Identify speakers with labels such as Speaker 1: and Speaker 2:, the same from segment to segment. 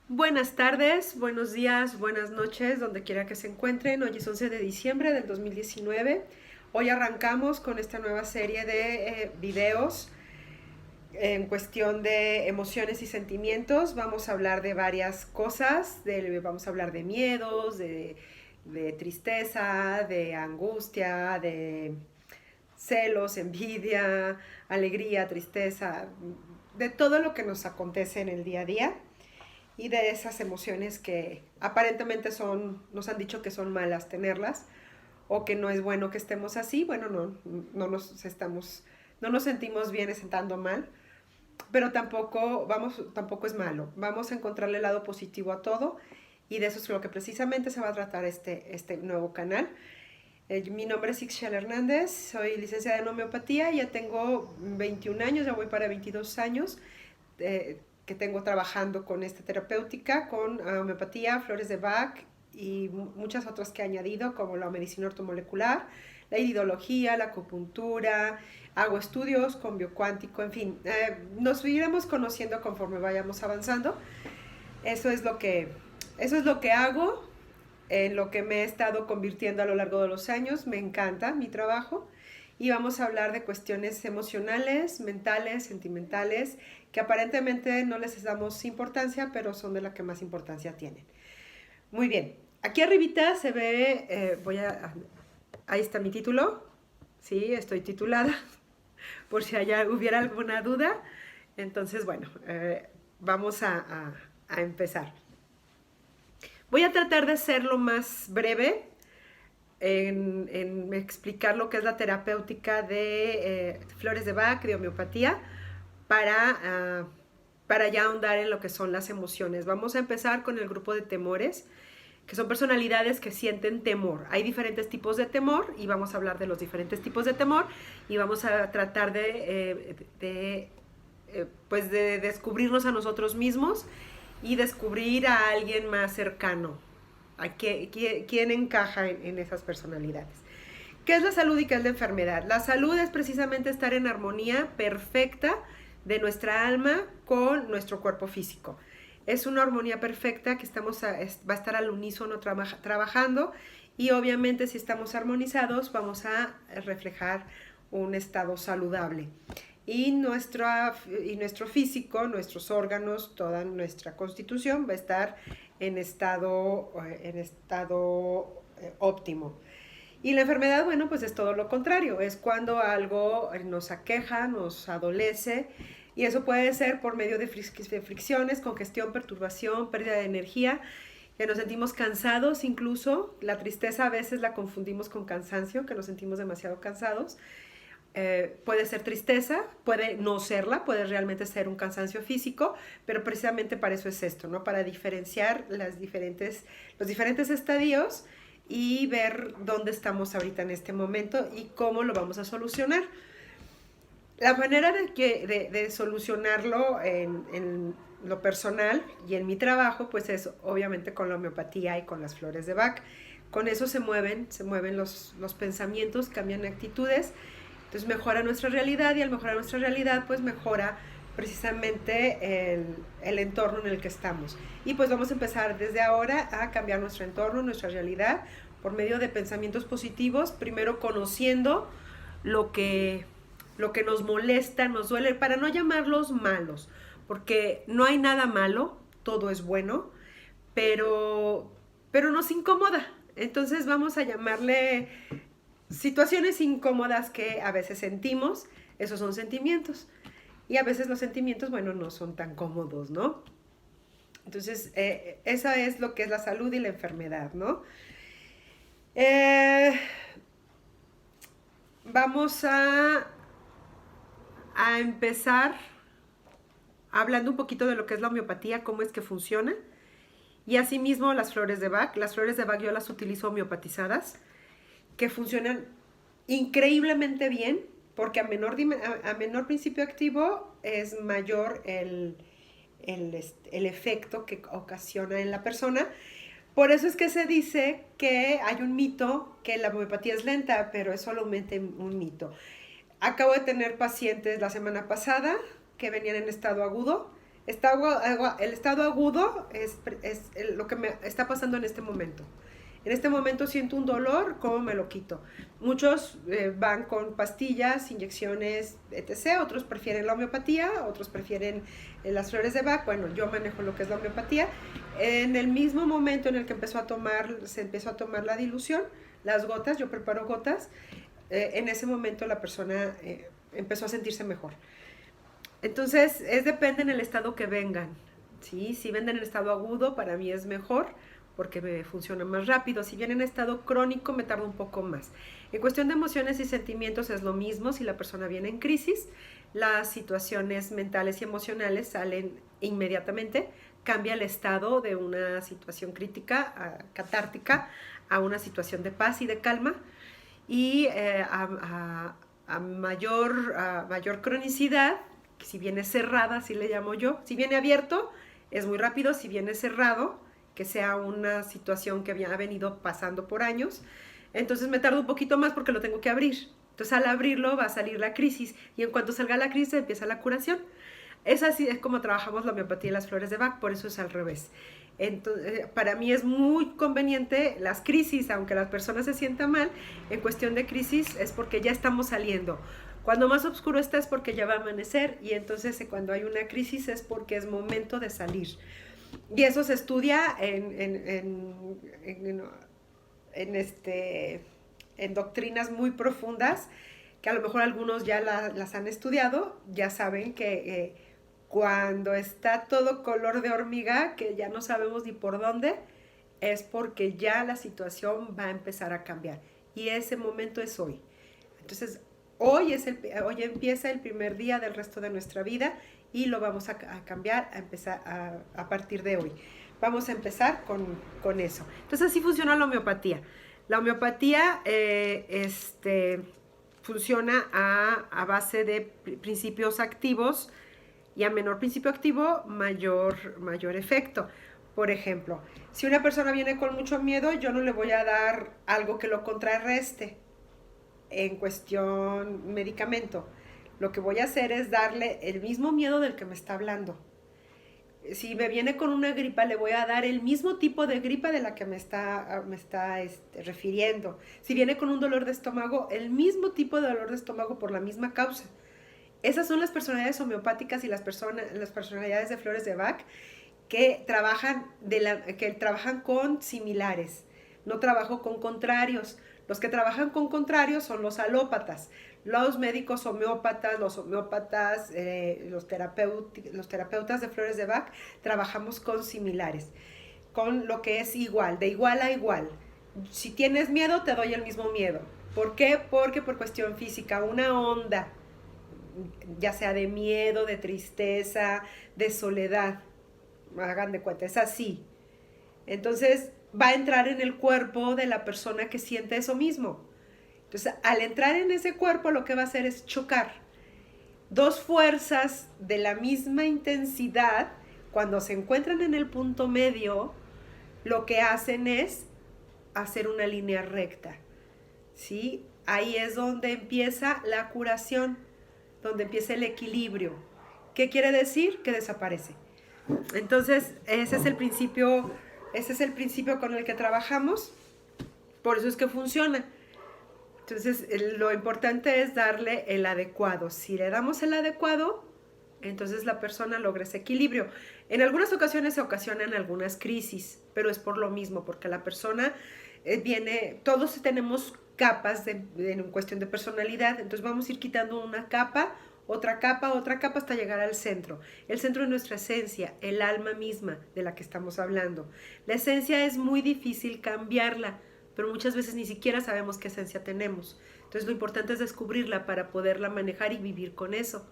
Speaker 1: Buenas tardes, buenos días, buenas noches, donde quiera que se encuentren. Hoy es 11 de diciembre del 2019. Hoy arrancamos con esta nueva serie de videos en cuestión de emociones y sentimientos. Vamos a hablar de varias cosas, vamos a hablar de miedos, de tristeza, de angustia, de celos, envidia, alegría, tristeza, de todo lo que nos acontece en el día a día y de esas emociones que aparentemente nos han dicho que son malas tenerlas o que no es bueno que estemos así. Bueno, no nos sentimos bien estando mal, pero tampoco es malo. Vamos a encontrarle el lado positivo a todo y de eso es lo que precisamente se va a tratar este nuevo canal. Mi nombre es Ixchel Hernández, soy licenciada en homeopatía, ya tengo 21 años, ya voy para 22 años que tengo trabajando con esta terapéutica, con homeopatía, flores de Bach y muchas otras que he añadido, como la medicina ortomolecular, la iridología, la acupuntura, hago estudios con biocuántico, en fin, nos iremos conociendo conforme vayamos avanzando. Eso es lo que, eso es lo que hago, en lo que me he estado convirtiendo a lo largo de los años. Me encanta mi trabajo y vamos a hablar de cuestiones emocionales, mentales, sentimentales, que aparentemente no les damos importancia, pero son de la que más importancia tienen. Muy bien, aquí arribita se ve, ahí está mi título, sí, estoy titulada, por si hubiera alguna duda. Entonces, bueno, vamos a empezar. Voy a tratar de ser lo más breve en explicar lo que es la terapéutica de flores de Bach, de homeopatía, para ya ahondar en lo que son las emociones. Vamos a empezar con el grupo de temores, que son personalidades que sienten temor. Hay diferentes tipos de temor y vamos a hablar de los diferentes tipos de temor y vamos a tratar pues de descubrirnos a nosotros mismos y descubrir a alguien más cercano, quién encaja en esas personalidades. ¿Qué es la salud y qué es la enfermedad? La salud es precisamente estar en armonía perfecta de nuestra alma con nuestro cuerpo físico. Es una armonía perfecta que va a estar al unísono trabajando y obviamente si estamos armonizados vamos a reflejar un estado saludable. Y nuestro físico, nuestros órganos, toda nuestra constitución va a estar en estado óptimo. Y la enfermedad, bueno, pues es todo lo contrario, es cuando algo nos aqueja, nos adolece, y eso puede ser por medio de fricciones, congestión, perturbación, pérdida de energía, que nos sentimos cansados incluso. La tristeza a veces la confundimos con cansancio, que nos sentimos demasiado cansados. Puede ser tristeza, puede no serla, puede realmente ser un cansancio físico, pero precisamente para eso es esto, ¿no? Para diferenciar los diferentes estadios y ver dónde estamos ahorita en este momento y cómo lo vamos a solucionar. La manera de solucionarlo en lo personal y en mi trabajo, pues es obviamente con la homeopatía y con las flores de Bach. Con eso se mueven los pensamientos, cambian actitudes. Entonces mejora nuestra realidad y al mejorar nuestra realidad pues mejora precisamente el entorno en el que estamos. Y pues vamos a empezar desde ahora a cambiar nuestro entorno, nuestra realidad, por medio de pensamientos positivos, primero conociendo lo que, lo que nos molesta, nos duele, para no llamarlos malos, porque no hay nada malo, todo es bueno, pero nos incomoda. Entonces vamos a llamarle situaciones incómodas que a veces sentimos, esos son sentimientos. Y a veces los sentimientos, bueno, no son tan cómodos, ¿no? Entonces, eso es lo que es la salud y la enfermedad, ¿no? Eh, vamos a empezar hablando un poquito de lo que es la homeopatía, cómo es que funciona. Y asimismo las flores de Bach. Las flores de Bach yo las utilizo homeopatizadas, que funcionan increíblemente bien, porque a menor principio activo es mayor el efecto que ocasiona en la persona. Por eso es que se dice que hay un mito que la homeopatía es lenta, pero es solamente un mito. Acabo de tener pacientes la semana pasada que venían en estado agudo, El estado agudo es lo que me está pasando en este momento. En este momento siento un dolor, ¿cómo me lo quito? Muchos van con pastillas, inyecciones, etc. Otros prefieren la homeopatía, otros prefieren las flores de Bach. Bueno, yo manejo lo que es la homeopatía. En el mismo momento en el que se empezó a tomar la dilución, las gotas, yo preparo gotas, en ese momento la persona empezó a sentirse mejor. Entonces, depende en el estado que vengan. ¿Sí? Si venden en estado agudo, para mí es mejor porque me funciona más rápido. Si viene en estado crónico, me tarda un poco más. En cuestión de emociones y sentimientos es lo mismo. Si la persona viene en crisis, las situaciones mentales y emocionales salen inmediatamente. Cambia el estado de una situación crítica, catártica, a una situación de paz y de calma. Y a mayor cronicidad, si viene cerrada, así le llamo yo. Si viene abierto, es muy rápido. Si viene cerrado, que sea una situación que ha venido pasando por años, entonces me tardo un poquito más porque lo tengo que abrir. Entonces al abrirlo va a salir la crisis y en cuanto salga la crisis empieza la curación. Es así, es como trabajamos la homeopatía y las flores de Bach, por eso es al revés. Entonces, para mí es muy conveniente las crisis, aunque las personas se sientan mal, en cuestión de crisis es porque ya estamos saliendo. Cuando más oscuro está es porque ya va a amanecer y entonces cuando hay una crisis es porque es momento de salir. Y eso se estudia en doctrinas muy profundas, que a lo mejor algunos ya las han estudiado, ya saben que cuando está todo color de hormiga, que ya no sabemos ni por dónde, es porque ya la situación va a empezar a cambiar. Y ese momento es hoy. Entonces, hoy empieza el primer día del resto de nuestra vida y lo vamos a cambiar a partir de hoy. Vamos a empezar con eso. Entonces así funciona la homeopatía. La homeopatía funciona a base de principios activos y a menor principio activo, mayor efecto. Por ejemplo, si una persona viene con mucho miedo, yo no le voy a dar algo que lo contrarreste en cuestión medicamento. Lo que voy a hacer es darle el mismo miedo del que me está hablando. Si me viene con una gripa, le voy a dar el mismo tipo de gripa de la que me está refiriendo. Si viene con un dolor de estómago, el mismo tipo de dolor de estómago por la misma causa. Esas son las personalidades homeopáticas y las personalidades de flores de Bach que trabajan con similares. No trabajo con contrarios. Los que trabajan con contrarios son los alópatas. Los médicos homeópatas, los terapeutas de flores de Bach, trabajamos con similares, con lo que es igual, de igual a igual. Si tienes miedo, te doy el mismo miedo. ¿Por qué? Porque por cuestión física, una onda, ya sea de miedo, de tristeza, de soledad, hagan de cuenta, es así. Entonces va a entrar en el cuerpo de la persona que siente eso mismo. Entonces, al entrar en ese cuerpo, lo que va a hacer es chocar. Dos fuerzas de la misma intensidad, cuando se encuentran en el punto medio, lo que hacen es hacer una línea recta. ¿Sí? Ahí es donde empieza la curación, donde empieza el equilibrio. ¿Qué quiere decir? Que desaparece. Entonces, ese es el principio con el que trabajamos. Por eso es que funciona. Entonces, lo importante es darle el adecuado. Si le damos el adecuado, entonces la persona logra ese equilibrio. En algunas ocasiones se ocasionan algunas crisis, pero es por lo mismo, porque la persona todos tenemos capas en cuestión de personalidad, entonces vamos a ir quitando una capa, otra capa hasta llegar al centro. El centro de nuestra esencia, el alma misma de la que estamos hablando. La esencia es muy difícil cambiarla, pero muchas veces ni siquiera sabemos qué esencia tenemos. Entonces lo importante es descubrirla para poderla manejar y vivir con eso.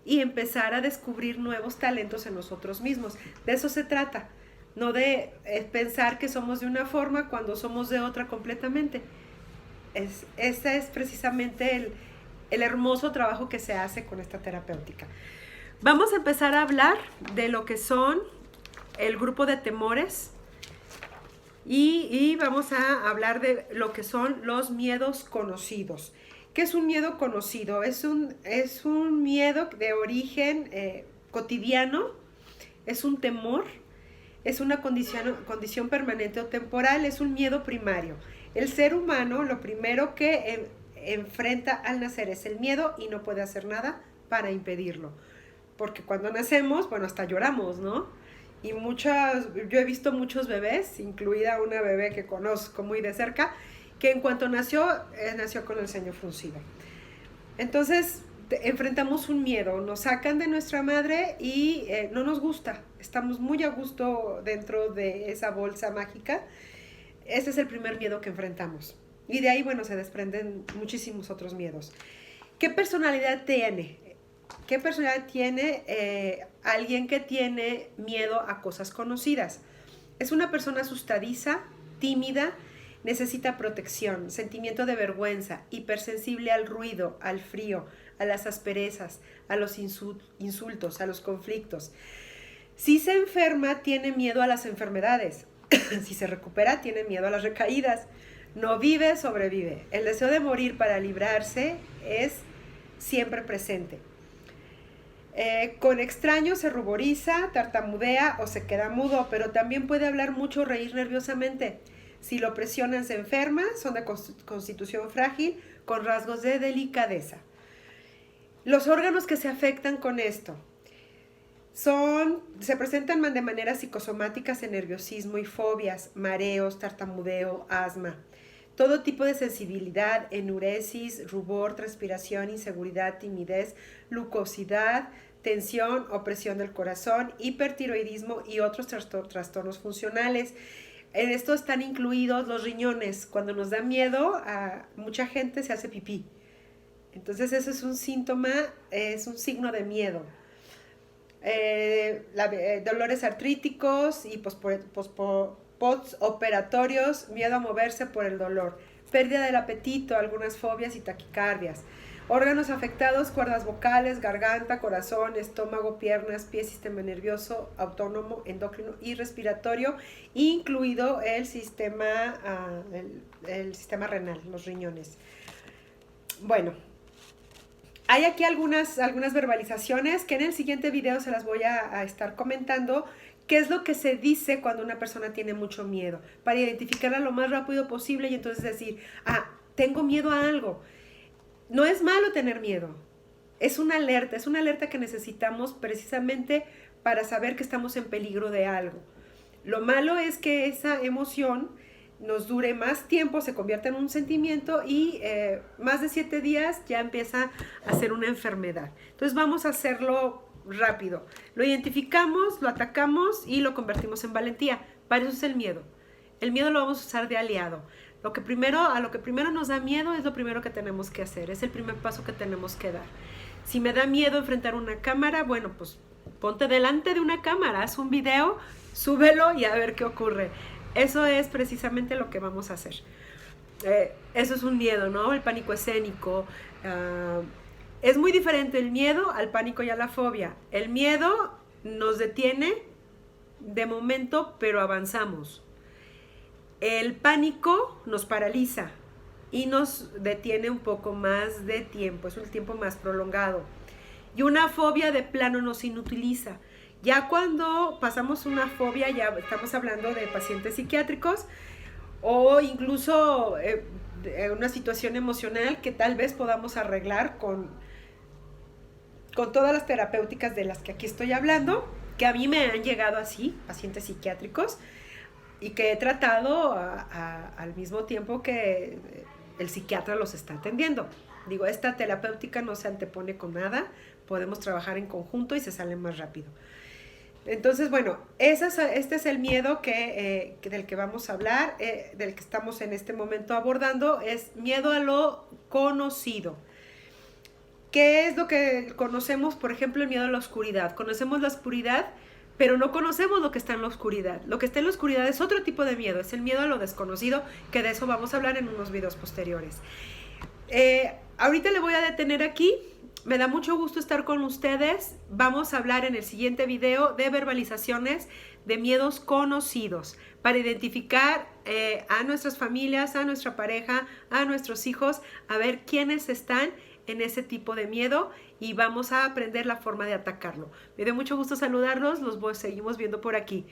Speaker 1: Y empezar a descubrir nuevos talentos en nosotros mismos. De eso se trata. No de pensar que somos de una forma cuando somos de otra completamente. Ese es precisamente el hermoso trabajo que se hace con esta terapéutica. Vamos a empezar a hablar de lo que son el grupo de temores. Y vamos a hablar de lo que son los miedos conocidos. ¿Qué es un miedo conocido? Es un miedo de origen cotidiano es un temor, es una condición permanente o temporal, es un miedo primario. El ser humano lo primero que enfrenta al nacer es el miedo y no puede hacer nada para impedirlo. Porque cuando nacemos, bueno, hasta lloramos, ¿no? Y yo he visto muchos bebés, incluida una bebé que conozco muy de cerca, que en cuanto nació con el ceño fruncido. Entonces, enfrentamos un miedo, nos sacan de nuestra madre y no nos gusta, estamos muy a gusto dentro de esa bolsa mágica. Ese es el primer miedo que enfrentamos. Y de ahí, bueno, se desprenden muchísimos otros miedos. ¿Qué personalidad tiene? ¿Qué personalidad tiene alguien que tiene miedo a cosas conocidas? Es una persona asustadiza, tímida, necesita protección, sentimiento de vergüenza, hipersensible al ruido, al frío, a las asperezas, a los insultos, a los conflictos. Si se enferma, tiene miedo a las enfermedades. Si se recupera, tiene miedo a las recaídas. No vive, sobrevive. El deseo de morir para librarse es siempre presente. Con extraños se ruboriza, tartamudea o se queda mudo, pero también puede hablar mucho o reír nerviosamente. Si lo presionan se enferma, son de constitución frágil, con rasgos de delicadeza. Los órganos que se afectan con esto se presentan de manera psicosomáticas en nerviosismo y fobias, mareos, tartamudeo, asma. Todo tipo de sensibilidad, enuresis, rubor, transpiración, inseguridad, timidez, glucosidad, tensión, opresión del corazón, hipertiroidismo y otros trastornos funcionales. En esto están incluidos los riñones. Cuando nos da miedo, a mucha gente se hace pipí. Entonces eso es un síntoma, es un signo de miedo. Dolores artríticos y postoperatorios, miedo a moverse por el dolor, pérdida del apetito, algunas fobias y taquicardias. Órganos afectados, cuerdas vocales, garganta, corazón, estómago, piernas, pies, sistema nervioso, autónomo, endocrino y respiratorio, incluido el sistema renal, los riñones. Bueno, hay aquí algunas verbalizaciones que en el siguiente video se las voy a estar comentando. ¿Qué es lo que se dice cuando una persona tiene mucho miedo? Para identificarla lo más rápido posible y entonces decir, tengo miedo a algo. No es malo tener miedo. Es una alerta que necesitamos precisamente para saber que estamos en peligro de algo. Lo malo es que esa emoción nos dure más tiempo, se convierta en un sentimiento y más de 7 días ya empieza a ser una enfermedad. Entonces vamos a hacerlo rápido. Lo identificamos, lo atacamos y lo convertimos en valentía. Para eso es el miedo. El miedo lo vamos a usar de aliado. A lo que primero nos da miedo es lo primero que tenemos que hacer. Es el primer paso que tenemos que dar. Si me da miedo enfrentar una cámara, bueno, pues ponte delante de una cámara, haz un video, súbelo y a ver qué ocurre. Eso es precisamente lo que vamos a hacer. Eso es un miedo, ¿no? El pánico escénico. Es muy diferente el miedo al pánico y a la fobia. El miedo nos detiene de momento, pero avanzamos. El pánico nos paraliza y nos detiene un poco más de tiempo, es un tiempo más prolongado. Y una fobia de plano nos inutiliza. Ya cuando pasamos una fobia, ya estamos hablando de pacientes psiquiátricos o incluso una situación emocional que tal vez podamos arreglar con todas las terapéuticas de las que aquí estoy hablando, que a mí me han llegado así, pacientes psiquiátricos, y que he tratado al mismo tiempo que el psiquiatra los está atendiendo. Digo, esta terapéutica no se antepone con nada, podemos trabajar en conjunto y se sale más rápido. Entonces, bueno, este es el miedo del que vamos a hablar, del que estamos en este momento abordando, es miedo a lo conocido. ¿Qué es lo que conocemos? Por ejemplo, el miedo a la oscuridad. Conocemos la oscuridad, pero no conocemos lo que está en la oscuridad. Lo que está en la oscuridad es otro tipo de miedo, es el miedo a lo desconocido, que de eso vamos a hablar en unos videos posteriores. Ahorita le voy a detener aquí. Me da mucho gusto estar con ustedes. Vamos a hablar en el siguiente video de verbalizaciones de miedos conocidos para identificar a nuestras familias, a nuestra pareja, a nuestros hijos, a ver quiénes están en ese tipo de miedo y vamos a aprender la forma de atacarlo. Me dio mucho gusto saludarlos, seguimos viendo por aquí.